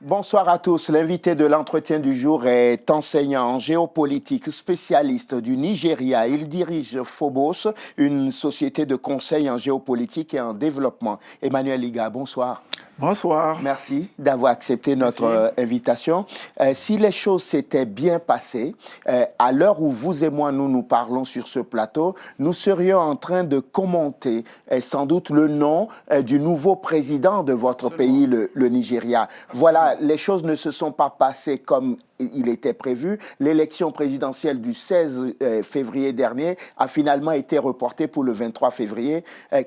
Bonsoir à tous. L'invité de l'entretien du jour est enseignant en géopolitique, spécialiste du Nigeria. Il dirige Phobos, une société de conseil en géopolitique et en développement. Emmanuel Liga, bonsoir. Bonsoir. Merci d'avoir accepté notre invitation. Si les choses s'étaient bien passées, à l'heure où vous et moi nous parlons sur ce plateau, nous serions en train de commenter sans doute le nom du nouveau président de votre pays, le Nigeria. Voilà, les choses ne se sont pas passées comme il était prévu. L'élection présidentielle du 16 février dernier a finalement été reportée pour le 23 février.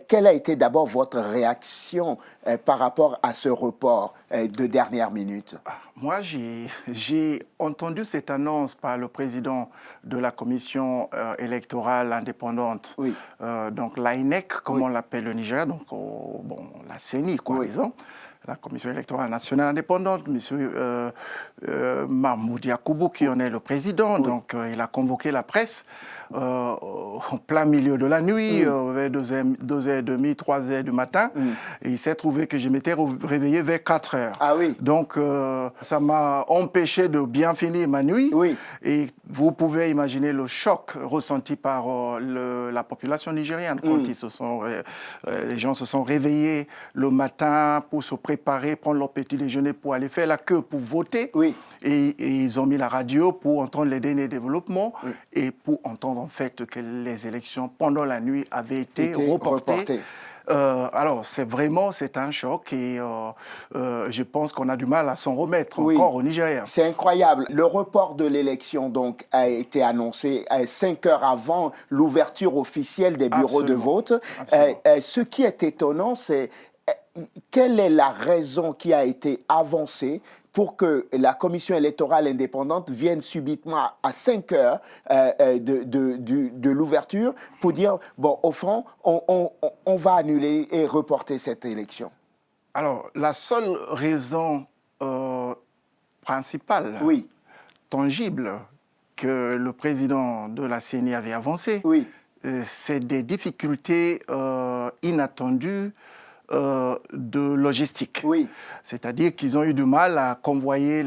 Quelle a été d'abord votre réaction par rapport à ce report de dernière minute? Moi, j'ai entendu cette annonce par le président de la commission électorale indépendante, oui. Donc l'INEC, comme on l'appelle au Nigeria, donc la CENI, quoi, disons. La Commission électorale nationale indépendante, M. Mahmoud Yakubu, qui en est le président. Oui. Donc, il a convoqué la presse en plein milieu de la nuit, vers 2h30, 3h du matin. Et il s'est trouvé que je m'étais réveillé vers 4h. Ah oui. Donc, ça m'a empêché de bien finir ma nuit. Oui. Et vous pouvez imaginer le choc ressenti par la population nigérienne quand les gens se sont réveillés le matin pour se préparer, prendre leur petit déjeuner pour aller faire la queue pour voter. Oui. Et ils ont mis la radio pour entendre les derniers développements et pour entendre en fait que les élections pendant la nuit avaient été reportées. Alors, c'est un choc et je pense qu'on a du mal à s'en remettre encore au Nigeria. C'est incroyable. Le report de l'élection donc a été annoncé 5 heures avant l'ouverture officielle des bureaux de vote. Ce qui est étonnant, c'est quelle est la raison qui a été avancée pour que la commission électorale indépendante vienne subitement à 5 heures de l'ouverture pour dire, bon, au fond, on va annuler et reporter cette élection? Alors, la seule raison principale, tangible, que le président de la CENI avait avancée, c'est des difficultés inattendues de logistique. Oui. C'est-à-dire qu'ils ont eu du mal à convoyer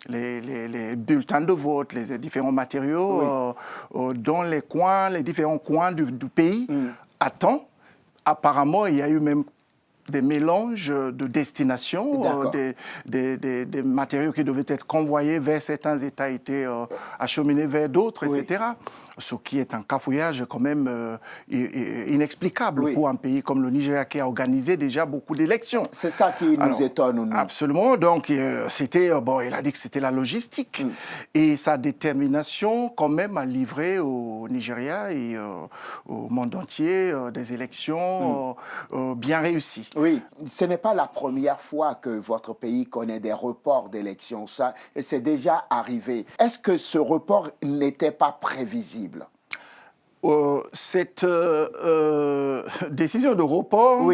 les bulletins de vote, les différents matériaux dans les différents coins du pays à temps. Apparemment, il y a eu même des mélanges de destinations, des matériaux qui devaient être convoyés vers certains États étaient acheminés vers d'autres, etc. Ce qui est un cafouillage quand même inexplicable pour un pays comme le Nigeria qui a organisé déjà beaucoup d'élections. C'est ça qui nous étonne. Nous. Absolument. Donc, il a dit que c'était la logistique et sa détermination quand même à livrer au Nigeria et au monde entier des élections bien réussies. Oui, ce n'est pas la première fois que votre pays connaît des reports d'élections. Ça, c'est déjà arrivé. Est-ce que ce report n'était pas prévisible? Cette décision de report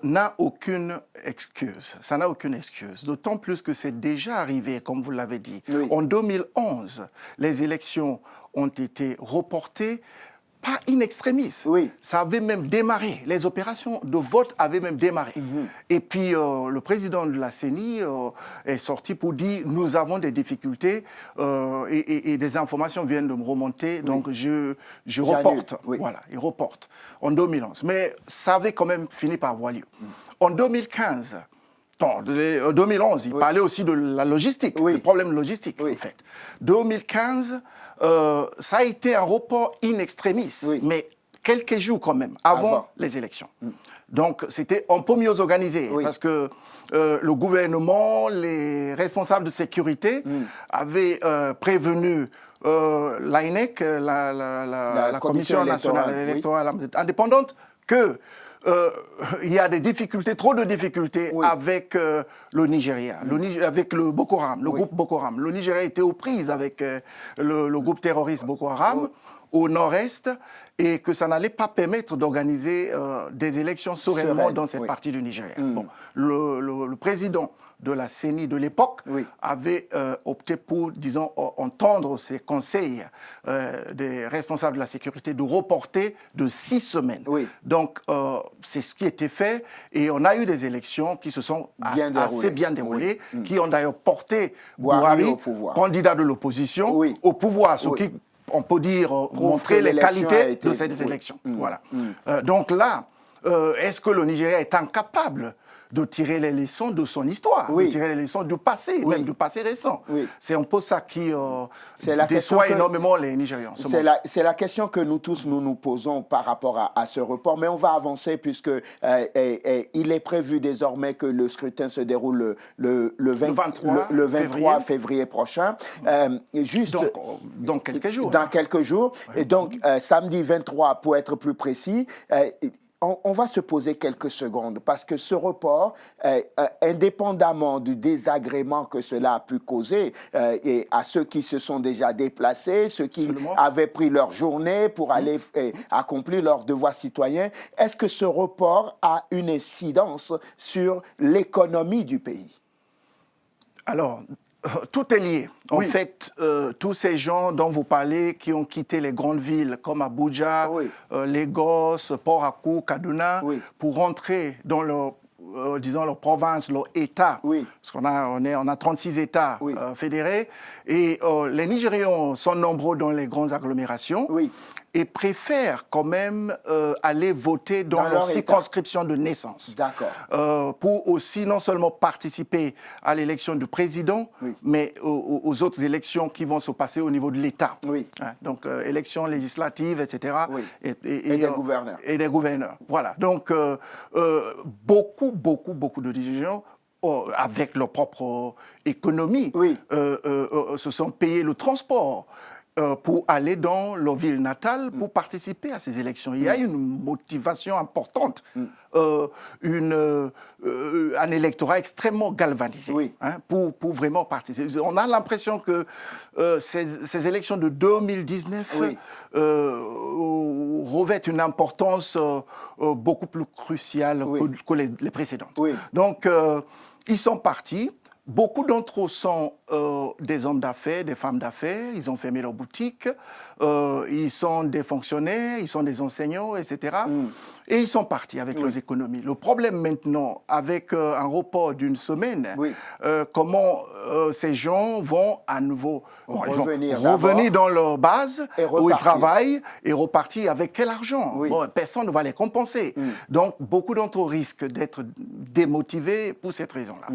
n'a aucune excuse. Ça n'a aucune excuse. D'autant plus que c'est déjà arrivé, comme vous l'avez dit. Oui. En 2011, les élections ont été reportées. Pas in extremis. Oui. Ça avait même démarré. Les opérations de vote avaient même démarré. Et puis, le président de la CENI est sorti pour dire « Nous avons des difficultés et des informations viennent de me remonter, donc je reporte. » Voilà, il reporte en 2011. Mais ça avait quand même fini par avoir lieu. En 2015... En 2011, il parlait aussi de la logistique, le problème logistique, en fait. 2015, ça a été un report in extremis, mais quelques jours quand même, avant les élections. Donc, c'était un peu mieux organisé, parce que le gouvernement, les responsables de sécurité avaient prévenu l'INEC, la Commission nationale électorale indépendante, que il y a des difficultés, trop de difficultés avec le Nigeria, avec le Boko Haram, le groupe Boko Haram. Le Nigeria était aux prises avec le groupe terroriste Boko Haram. au nord-est et que ça n'allait pas permettre d'organiser des élections sereinement dans cette partie du Nigeria. Bon, le président de la CENI de l'époque avait opté pour, disons, entendre ses conseils des responsables de la sécurité de reporter de 6 semaines. Donc, c'est ce qui était fait et on a eu des élections qui se sont assez bien déroulées, qui ont d'ailleurs porté Buhari, candidat de l'opposition, au pouvoir, ce qui, on peut dire, montrer les qualités de ces élections. Voilà. Donc là, est-ce que le Nigeria est incapable de tirer les leçons de son histoire, de tirer les leçons du passé, même du passé récent? C'est un peu ça qui déçoit énormément les Nigérians. C'est la question que nous tous nous posons par rapport à ce report, mais on va avancer puisque il est prévu désormais que le scrutin se déroule le 23 février prochain. Juste dans quelques jours. Dans quelques jours. Et donc, samedi 23, pour être plus précis, on va se poser quelques secondes parce que ce report, indépendamment du désagrément que cela a pu causer et à ceux qui se sont déjà déplacés, ceux qui avaient pris leur journée pour aller accomplir leurs devoirs citoyens, est-ce que ce report a une incidence sur l'économie du pays? Alors, tout est lié. En fait, tous ces gens dont vous parlez qui ont quitté les grandes villes comme Abuja, Lagos, Port Harcourt, Kaduna, pour rentrer dans leur province, leur État, parce qu'on a 36 États fédérés, et les Nigérians sont nombreux dans les grandes agglomérations, et préfèrent quand même aller voter dans leur circonscription de naissance. Pour aussi non seulement participer à l'élection du président, mais aux autres élections qui vont se passer au niveau de l'État. Donc, élections législatives, etc. Et des gouverneurs. Et des gouverneurs. Voilà. Donc, beaucoup de dirigeants avec leur propre économie se sont payés le transport pour aller dans leur ville natale pour participer à ces élections. Il y a une motivation importante, un électorat extrêmement galvanisé pour vraiment participer. On a l'impression que ces élections de 2019 revêtent une importance beaucoup plus cruciale que les précédentes. Donc, ils sont partis. Beaucoup d'entre eux sont des hommes d'affaires, des femmes d'affaires. Ils ont fermé leurs boutiques. Ils sont des fonctionnaires, ils sont des enseignants, etc. Et ils sont partis avec leurs économies. Le problème maintenant, avec un report d'une semaine, comment ces gens vont à nouveau revenir dans leur base où ils travaillent et repartir avec quel argent? Personne ne va les compenser. Donc, beaucoup d'entre eux risquent d'être démotivés pour cette raison-là.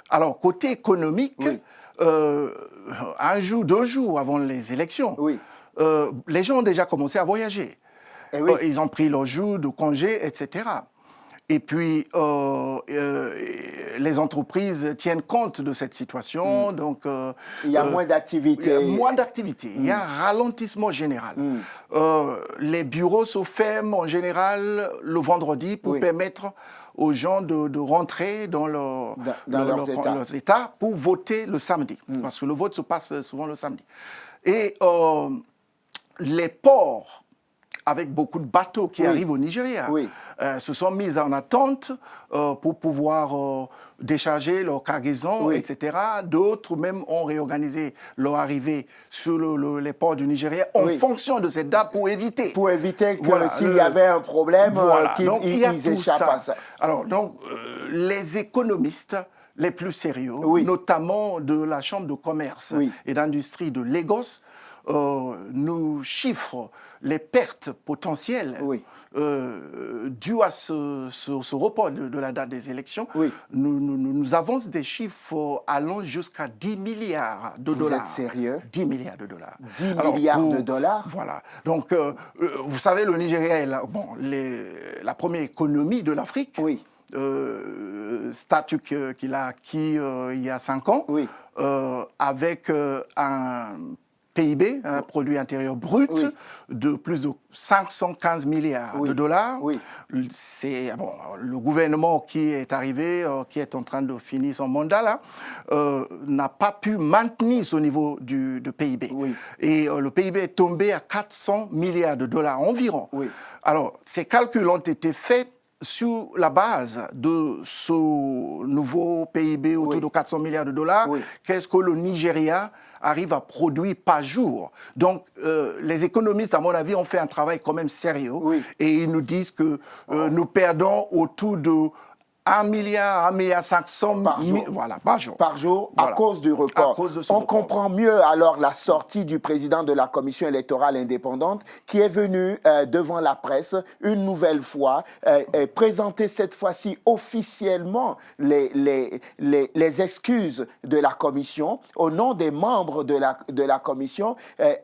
Alors, côté économique, un jour, 2 jours avant les élections, les gens ont déjà commencé à voyager. Ils ont pris leurs jours de congé, etc. Et puis, les entreprises tiennent compte de cette situation. Donc, il y a moins d'activités. Il y a un ralentissement général. Les bureaux se ferment en général le vendredi pour permettre aux gens de rentrer dans leurs États pour voter le samedi. Parce que le vote se passe souvent le samedi. Et les ports, avec beaucoup de bateaux qui arrivent au Nigeria, se sont mis en attente pour pouvoir décharger leur cargaison, etc. D'autres même ont réorganisé leur arrivée sur les ports du Nigeria en fonction de cette date pour éviter. Pour éviter que s'il y avait un problème, qu'ils échappent à ça. Alors, donc, les économistes les plus sérieux, notamment de la Chambre de commerce et d'industrie de Lagos, nous chiffrent les pertes potentielles dues à ce report de la date des élections. Nous avancent des chiffres allant jusqu'à 10 milliards de dollars. Vous êtes sérieux? 10 milliards de dollars. 10 milliards de dollars? Voilà. Donc, vous savez, le Nigeria est la première économie de l'Afrique. Statut qu'il a acquis il y a 5 ans, avec un PIB, un produit intérieur brut, de plus de 515 milliards de dollars. C'est le gouvernement qui est arrivé, qui est en train de finir son mandat là, n'a pas pu maintenir ce niveau du PIB. Et le PIB est tombé à 400 milliards de dollars environ. Alors, ces calculs ont été faits sur la base de ce nouveau PIB autour de 400 milliards de dollars. Qu'est-ce que le Nigeria arrive à produire par jour? Donc, les économistes, à mon avis, ont fait un travail quand même sérieux. Et ils nous disent que nous perdons autour de 1 milliard, 1,5 milliard par jour à cause du report. On comprend mieux alors la sortie du président de la commission électorale indépendante qui est venu devant la presse une nouvelle fois présenter cette fois-ci officiellement les excuses de la commission au nom des membres de la commission.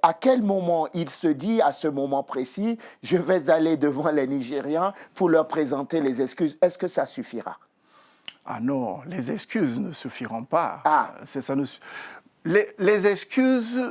À quel moment il se dit, à ce moment précis, je vais aller devant les Nigérians pour leur présenter les excuses? Est-ce que ça suffira? Ah non, les excuses ne suffiront pas. Les excuses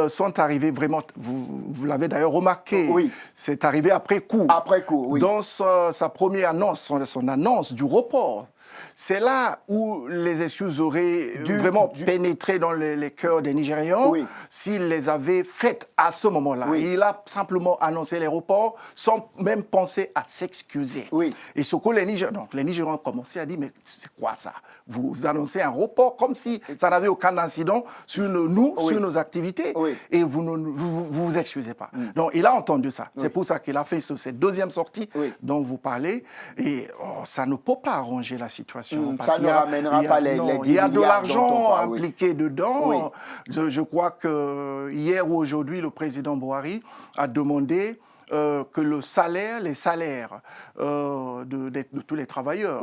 sont arrivées vraiment, vous l'avez d'ailleurs remarqué, c'est arrivé après coup. Après coup, Dans sa première annonce, son annonce du report. C'est là où les excuses auraient vraiment pénétré dans les cœurs des Nigérians s'il les avait faites à ce moment-là. Il a simplement annoncé les reports sans même penser à s'excuser. Et ce que les Nigérians ont commencé à dire, mais c'est quoi ça? Vous annoncez un report comme si ça n'avait aucun incident sur sur nos activités et vous ne vous excusez pas. Donc il a entendu ça. C'est pour ça qu'il a fait cette deuxième sortie dont vous parlez. Et ça ne peut pas arranger la situation. Ça ne ramènera pas les 10 milliards. Il y a de l'argent impliqué dedans. Je crois que hier ou aujourd'hui, le président Buhari a demandé que les salaires de tous les travailleurs,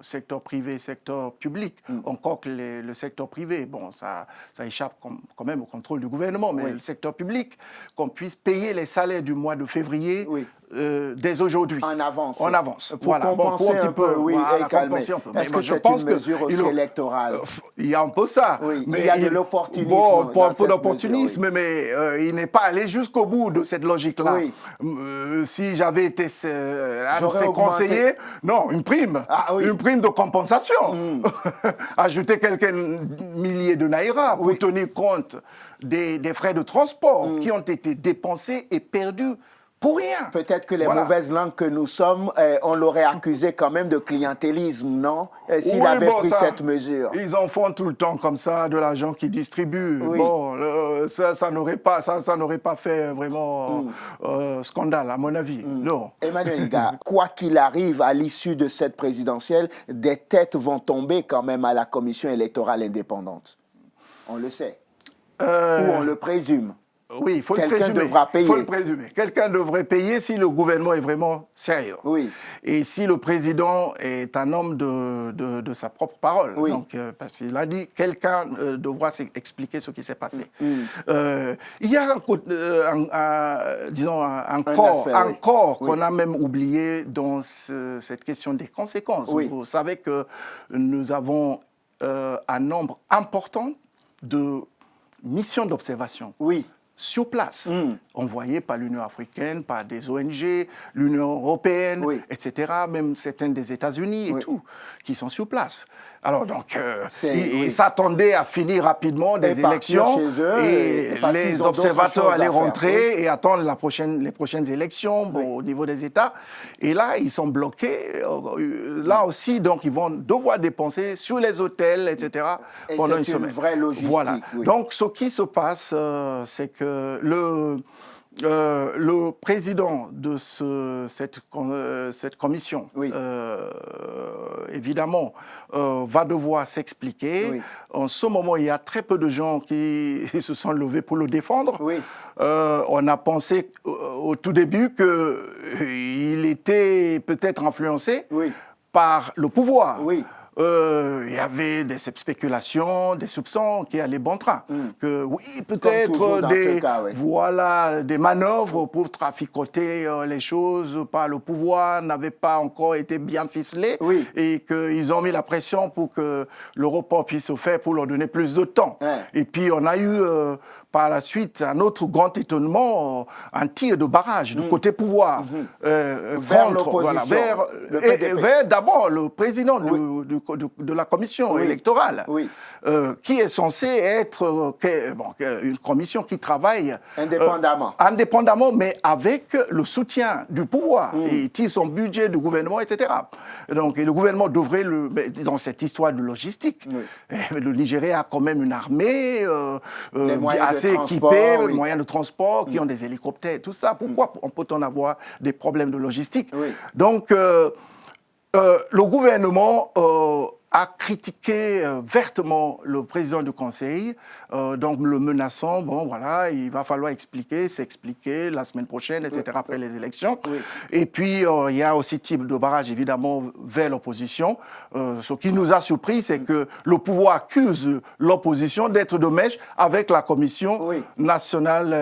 secteur privé, secteur public, encore que le secteur privé, ça échappe quand même au contrôle du gouvernement, mais le secteur public, qu'on puisse payer les salaires du mois de février dès aujourd'hui. En avance. En avance. Pour compenser un peu, et calmer. Est-ce que c'est une mesure aussi électorale? Il y a un peu ça. Mais il y a de l'opportunisme. Un peu d'opportunisme, mais il n'est pas allé jusqu'au bout de cette logique-là. Si j'avais été un de ses conseillers, une prime. Une prime de compensation. Ajouter quelques milliers de naira pour tenir compte des frais de transport qui ont été dépensés et perdus. Pour rien. Peut-être que les mauvaises langues que nous sommes, on l'aurait accusé quand même de clientélisme, non? S'il avait pris cette mesure. Ils en font tout le temps comme ça, de l'argent qu'ils distribuent. Ça n'aurait pas fait vraiment scandale, à mon avis. Non. Emmanuel Iga, quoi qu'il arrive, à l'issue de cette présidentielle, des têtes vont tomber quand même à la commission électorale indépendante. On le sait. Ou on le présume. Oui, il faut le présumer. Devra payer. Faut le présumer. Quelqu'un devrait payer si le gouvernement est vraiment sérieux. Et si le président est un homme de sa propre parole. Donc, parce qu'il a dit, quelqu'un devra expliquer ce qui s'est passé. Il y a un corps qu'on a même oublié dans cette question des conséquences. Vous savez que nous avons un nombre important de missions d'observation. Sur place, envoyées par l'Union africaine, par des ONG, l'Union européenne, etc., même certaines des États-Unis et tout, qui sont sur place. Alors donc, ils s'attendaient à finir rapidement des élections et les observateurs allaient rentrer et attendre les prochaines élections au niveau des États. Et là, ils sont bloqués. Là aussi, donc, ils vont devoir dépenser sur les hôtels, etc., pendant une semaine. C'est une vraie logistique. Voilà. Donc, ce qui se passe, c'est que le président de cette commission, évidemment, va devoir s'expliquer. En ce moment, il y a très peu de gens qui se sont levés pour le défendre. On a pensé au tout début qu'il était peut-être influencé par le pouvoir. Il y avait des spéculations, des soupçons qui allaient bon train. Que peut-être des manœuvres pour traficoter les choses par le pouvoir n'avaient pas encore été bien ficelées et qu'ils ont mis la pression pour que le report puisse se faire pour leur donner plus de temps. Et puis on a eu par la suite, un autre grand étonnement, un tir de barrage du côté pouvoir. Vers l'opposition. Vers d'abord le président de la commission électorale, qui est censé être une commission qui travaille indépendamment, mais avec le soutien du pouvoir. Il tire son budget du gouvernement, etc. Donc, et le gouvernement devrait, dans cette histoire de logistique, le Nigeria a quand même une armée assez équipée, moyens de transport, qui ont des hélicoptères, tout ça. Pourquoi peut-on avoir des problèmes de logistique? Donc, le gouvernement a critiqué vertement le président du Conseil, donc le menaçant, bon voilà, il va falloir s'expliquer la semaine prochaine, etc., après les élections. Et puis, il y a aussi type de barrage, évidemment, vers l'opposition. Ce qui nous a surpris, c'est que le pouvoir accuse l'opposition d'être de mèche avec la Commission nationale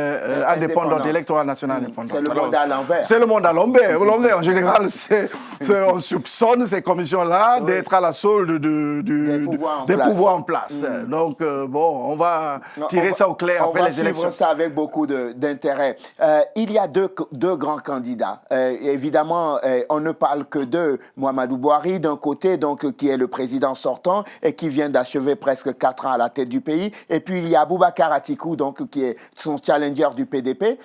indépendante, électorale nationale indépendante. C'est le monde à l'envers. C'est le monde à l'envers. En général, on soupçonne ces commissions-là d'être à la solde des pouvoirs en place. Donc, on va tirer ça au clair après les élections. On va suivre ça avec beaucoup d'intérêt. Il y a deux grands candidats. Évidemment, on ne parle que de Muhammadu Buhari, d'un côté, donc, qui est le président sortant et qui vient d'achever presque 4 ans à la tête du pays. Et puis, il y a Boubacar Atikou, donc, qui est son challenger du PDP.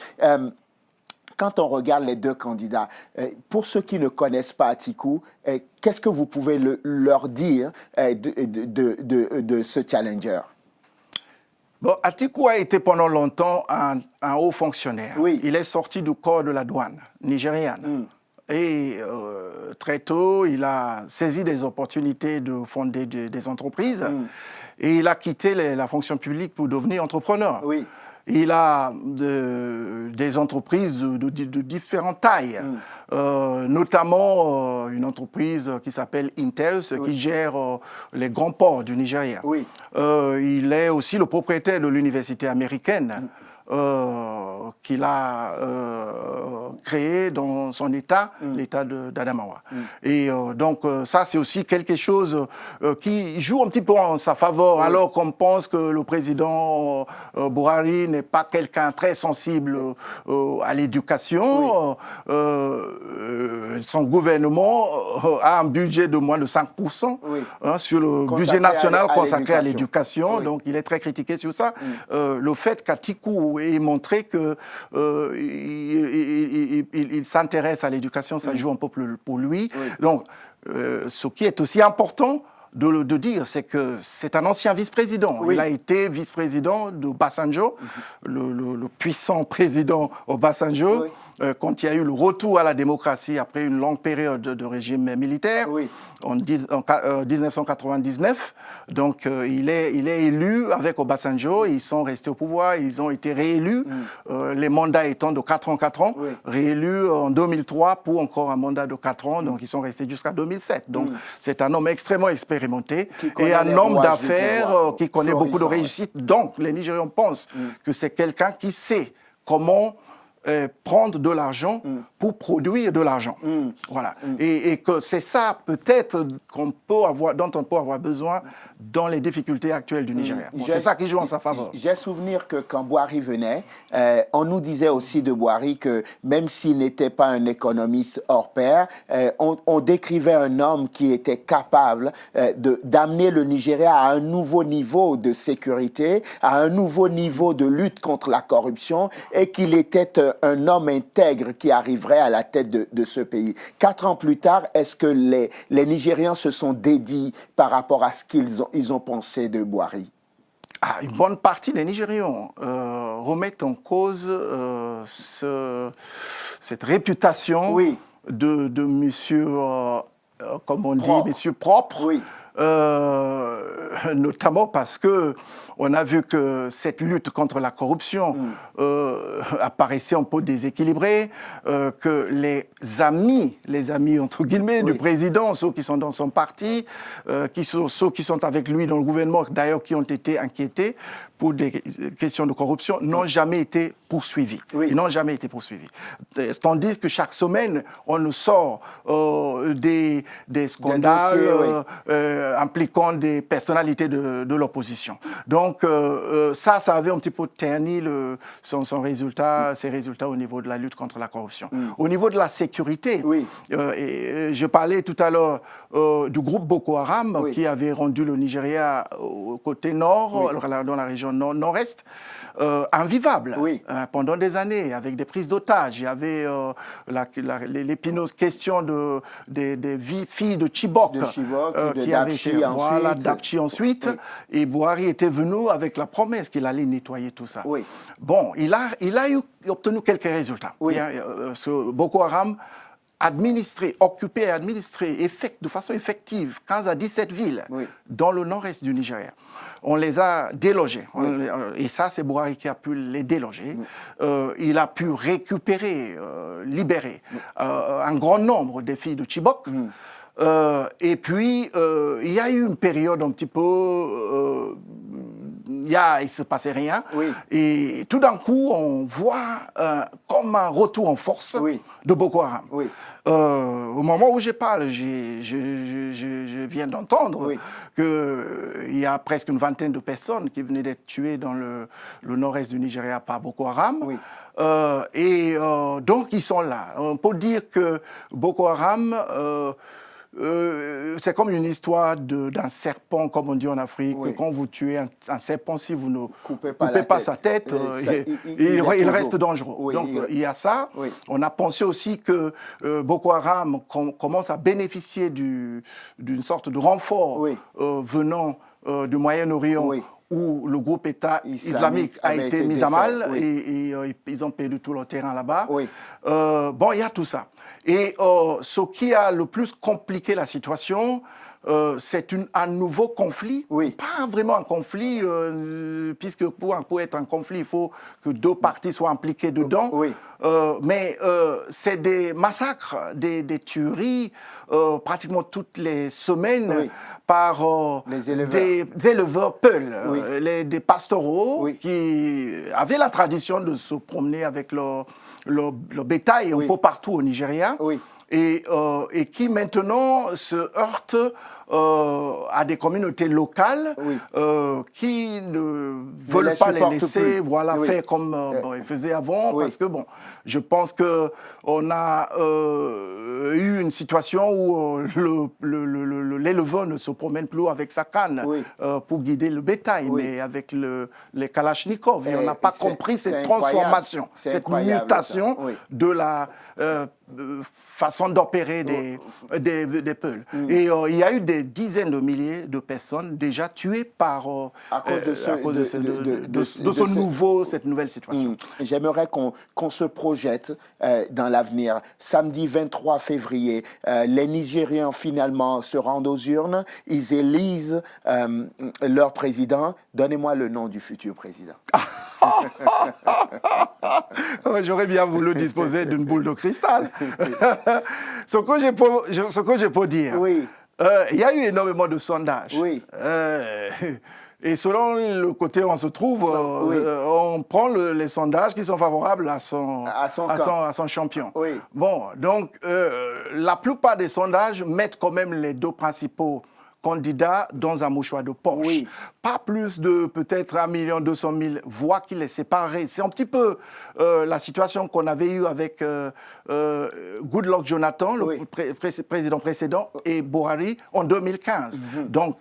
Quand on regarde les deux candidats, pour ceux qui ne connaissent pas Atikou, qu'est-ce que vous pouvez leur dire de ce challenger? Bon, Atikou a été pendant longtemps un haut fonctionnaire. Il est sorti du corps de la douane nigériane. Et très tôt, il a saisi des opportunités de fonder des entreprises. Et il a quitté la fonction publique pour devenir entrepreneur. Il a des entreprises de différentes tailles, notamment une entreprise qui s'appelle Intel, qui gère les grands ports du Nigeria. Il est aussi le propriétaire de l'université américaine qu'il a créé dans son État, l'État d'Adamawa. Et donc ça, c'est aussi quelque chose qui joue un petit peu en sa faveur, alors qu'on pense que le président Buhari n'est pas quelqu'un très sensible à l'éducation. Son gouvernement a un budget de moins de 5% sur le budget national consacré à l'éducation. Donc il est très critiqué sur ça. Le fait qu'Atikou ait montré que il s'intéresse à l'éducation, ça joue un peu pour lui. Donc, ce qui est aussi important de dire, c'est que c'est un ancien vice-président. Il a été vice-président de Obasanjo, le puissant président Obasanjo, quand il y a eu le retour à la démocratie après une longue période de régime militaire, en 1999. Donc, il est élu avec Obasanjo, ils sont restés au pouvoir, ils ont été réélus, les mandats étant de 4 ans, réélus en 2003 pour encore un mandat de 4 ans, donc ils sont restés jusqu'à 2007. Donc, c'est un homme extrêmement expérimenté et un homme d'affaires qui connaît beaucoup de réussite. Donc, les Nigérians pensent que c'est quelqu'un qui sait comment prendre de l'argent pour produire de l'argent. Voilà. Et que c'est ça, peut-être, dont on peut avoir besoin dans les difficultés actuelles du Nigeria. C'est ça qui joue en sa faveur. J'ai souvenir que quand Buhari venait, on nous disait aussi de Buhari que même s'il n'était pas un économiste hors pair, on décrivait un homme qui était capable d'amener le Nigeria à un nouveau niveau de sécurité, à un nouveau niveau de lutte contre la corruption, et qu'il était un homme intègre qui arriverait à la tête de ce pays. 4 ans plus tard, est-ce que les Nigérians se sont dédits par rapport à ce qu'ils ont pensé de Buhari? Une bonne partie des Nigérians remettent en cause cette réputation de monsieur, comme on dit, monsieur propre. Notamment parce qu'on a vu que cette lutte contre la corruption apparaissait un peu déséquilibrée, que les amis entre guillemets du président, ceux qui sont dans son parti, ceux qui sont avec lui dans le gouvernement, d'ailleurs qui ont été inquiétés pour des questions de corruption, n'ont jamais été poursuivis. Ils n'ont jamais été poursuivis. Tandis que chaque semaine, on nous sort des scandales impliquant des personnalités de l'opposition. Donc ça avait un petit peu terni ses résultats au niveau de la lutte contre la corruption. Au niveau de la sécurité, je parlais tout à l'heure du groupe Boko Haram qui avait rendu le Nigeria au côté nord, dans la région nord-est, invivable pendant des années, avec des prises d'otages. Il y avait l'épineuse question des filles de Chibok, qui avaient été d'Apchi ensuite. Et Buhari était venu avec la promesse qu'il allait nettoyer tout ça. Bon, il a obtenu quelques résultats. Boko Haram occupé et administré de façon effective 15 à 17 villes dans le nord-est du Nigeria. On les a délogés. Et ça, c'est Buhari qui a pu les déloger. Il a pu récupérer, libérer un grand nombre des filles de Chibok. Et puis, il y a eu une période un petit peu... il ne se passait rien. Et tout d'un coup, on voit comme un retour en force de Boko Haram. Au moment où je parle, je viens d'entendre qu'il y a presque une vingtaine de personnes qui venaient d'être tuées dans le nord-est du Nigeria par Boko Haram. Donc, ils sont là. On peut dire que Boko Haram... c'est comme une histoire d'un serpent, comme on dit en Afrique. Quand vous tuez un serpent, si vous ne coupez pas sa tête, il reste dangereux. Donc il y a ça. On a pensé aussi que Boko Haram commence à bénéficier d'une sorte de renfort venant du Moyen-Orient. Où le groupe État islamique a été mis à mal et ils ont perdu tout leur terrain là-bas. Bon, il y a tout ça. Et ce qui a le plus compliqué la situation, c'est un nouveau conflit. Pas vraiment un conflit, puisque pour être un conflit, il faut que deux parties soient impliquées dedans. Mais c'est des massacres, des tueries, pratiquement toutes les semaines par des éleveurs peuls, des pastoraux qui avaient la tradition de se promener avec leur bétail un peu partout au Nigeria. Et qui maintenant se heurtent à des communautés locales qui ne veulent pas les laisser faire comme ils faisaient avant. Parce que, je pense qu'on a eu une situation où l'éleveur ne se promène plus avec sa canne pour guider le bétail, mais avec les kalachnikovs. Et on n'a pas compris cette transformation, cette mutation de la façon d'opérer des peuls. Et il y a eu des dizaines de milliers de personnes déjà tuées à cause de cette nouvelle situation. J'aimerais qu'on se projette dans l'avenir. Samedi 23 février, les Nigériens finalement se rendent aux urnes, ils élisent leur président. Donnez-moi le nom du futur président. J'aurais bien voulu disposer d'une boule de cristal. Ce que je peux dire, il y a eu énormément de sondages. Et selon le côté où on se trouve, on prend les sondages qui sont favorables à son champion. Bon, donc la plupart des sondages mettent quand même les deux principaux candidats dans un mouchoir de poche. Pas plus de peut-être 1 200 000 voix qui les sépareraient. C'est un petit peu la situation qu'on avait eue avec Goodluck Jonathan, le président précédent, et Buhari en 2015. Donc,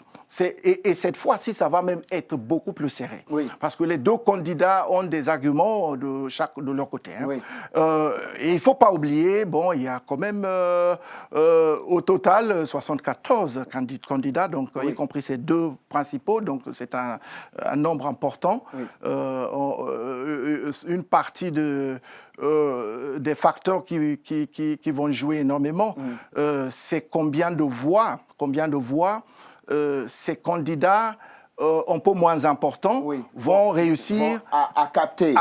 et cette fois-ci, ça va même être beaucoup plus serré. Parce que les deux candidats ont des arguments de leur côté. Et il ne faut pas oublier, il y a quand même au total 74 candidats, donc, y compris ces deux principaux. Donc c'est un nombre important. Une partie des facteurs qui vont jouer énormément, c'est combien de voix ces candidats un peu moins importants vont réussir à capter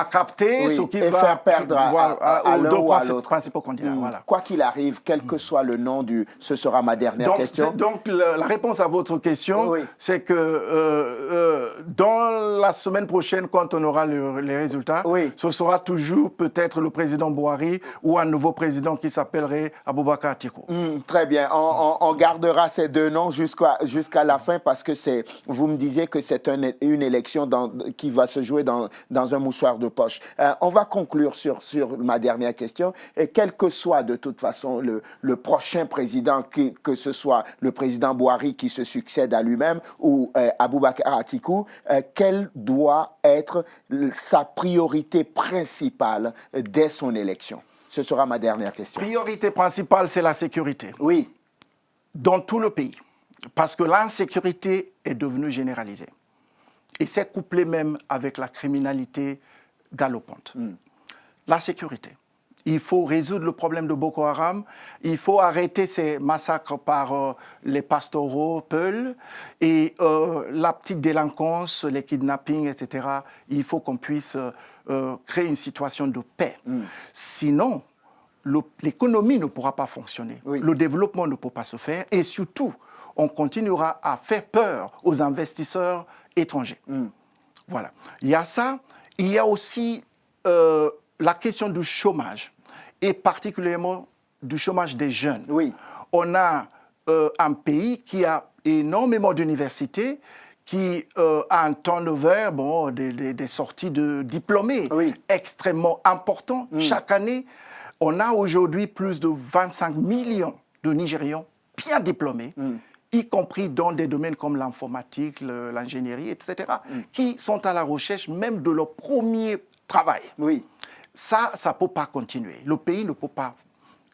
ce qui et va faire perdre à aux l'un deux ou à l'autre. principaux candidats. Voilà. Quoi qu'il arrive, quel que soit le nom ce sera ma dernière question. Donc la réponse à votre question, c'est que dans la semaine prochaine, quand on aura les résultats, ce sera toujours peut-être le président Bouhari ou un nouveau président qui s'appellerait Aboubacar Atikou. Très bien. On gardera ces deux noms jusqu'à la fin parce que vous me disiez que c'est une élection qui va se jouer dans un moussoir de poche. On va conclure sur ma dernière question. Et quel que soit de toute façon le prochain président, que ce soit le président Bouhari qui se succède à lui-même ou Aboubacar Atikou, quelle doit être sa priorité principale dès son élection? Ce sera ma dernière question. Priorité principale, c'est la sécurité. Oui. Dans tout le pays. Parce que l'insécurité est devenue généralisée. Et c'est couplé même avec la criminalité galopante. La sécurité. Il faut résoudre le problème de Boko Haram. Il faut arrêter ces massacres par les pastoraux Peul et la petite délinquance, les kidnappings, etc. Il faut qu'on puisse créer une situation de paix. Sinon, l'économie ne pourra pas fonctionner. Le développement ne peut pas se faire. Et surtout, on continuera à faire peur aux investisseurs étrangers. Voilà. Il y a ça. Il y a aussi la question du chômage, et particulièrement du chômage des jeunes. On a un pays qui a énormément d'universités, qui a un turnover, des sorties de diplômés extrêmement importants. Chaque année, on a aujourd'hui plus de 25 millions de Nigérians bien diplômés, y compris dans des domaines comme l'informatique, l'ingénierie, etc., qui sont à la recherche même de leur premier travail. Ça ne peut pas continuer. Le pays ne peut pas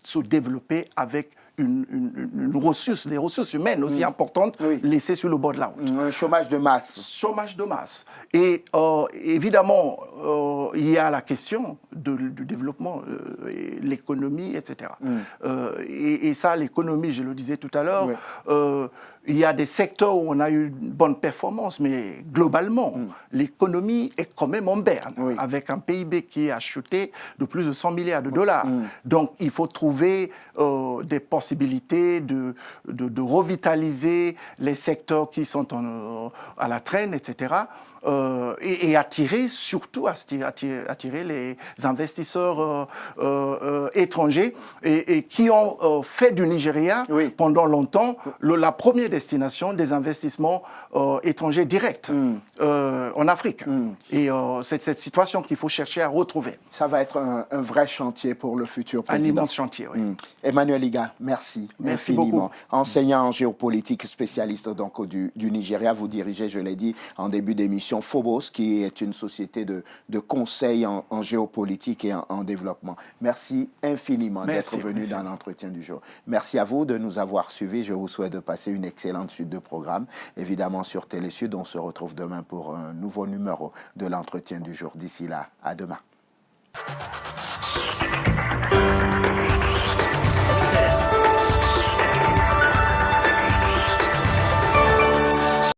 se développer avec des ressources humaines aussi importantes laissées sur le bord de la route. Un chômage de masse. Chômage de masse. Et évidemment, il y a la question du développement, l'économie, etc. Et ça, l'économie, je le disais tout à l'heure, il y a des secteurs où on a eu une bonne performance, mais globalement, l'économie est quand même en berne, avec un PIB qui a chuté de plus de 100 milliards de dollars. Donc, il faut trouver des possibilités de revitaliser les secteurs qui sont à la traîne, etc. Et surtout attirer les investisseurs étrangers et qui ont fait du Nigeria pendant longtemps la première destination des investissements étrangers directs en Afrique. Et c'est cette situation qu'il faut chercher à retrouver. Ça va être un vrai chantier pour le futur président. Un immense chantier, Emmanuel Iga, merci infiniment. Beaucoup. Enseignant en géopolitique, spécialiste donc du Nigeria, vous dirigez, je l'ai dit en début d'émission, Phobos, qui est une société de conseil en géopolitique et en développement. Merci infiniment d'être venu dans l'entretien du jour. Merci à vous de nous avoir suivis. Je vous souhaite de passer une excellente suite de programmes. Évidemment, sur Télésud, on se retrouve demain pour un nouveau numéro de l'entretien du jour. D'ici là, à demain.